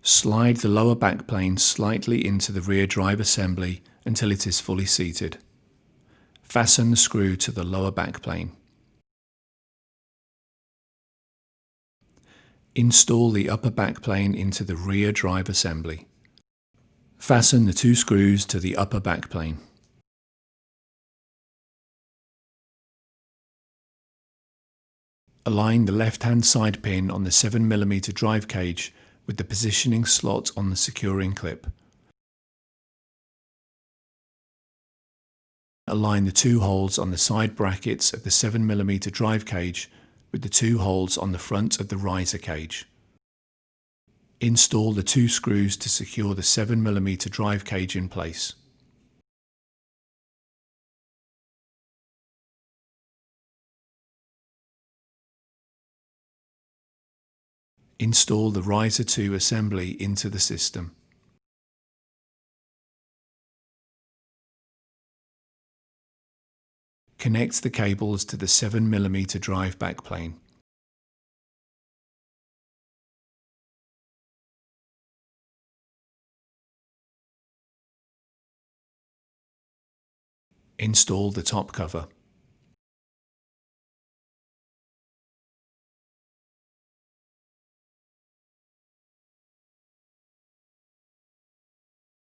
Slide the lower backplane slightly into the rear drive assembly until it is fully seated. Fasten the screw to the lower backplane. Install the upper backplane into the rear drive assembly. Fasten the 2 screws to the upper backplane. Align the left-hand side pin on the 7mm drive cage with the positioning slot on the securing clip. Align the 2 holes on the side brackets of the 7mm drive cage with the 2 holes on the front of the riser cage. Install the 2 screws to secure the 7mm drive cage in place. Install the riser 2 assembly into the system. Connect the cables to the 7mm drive backplane. Install the top cover.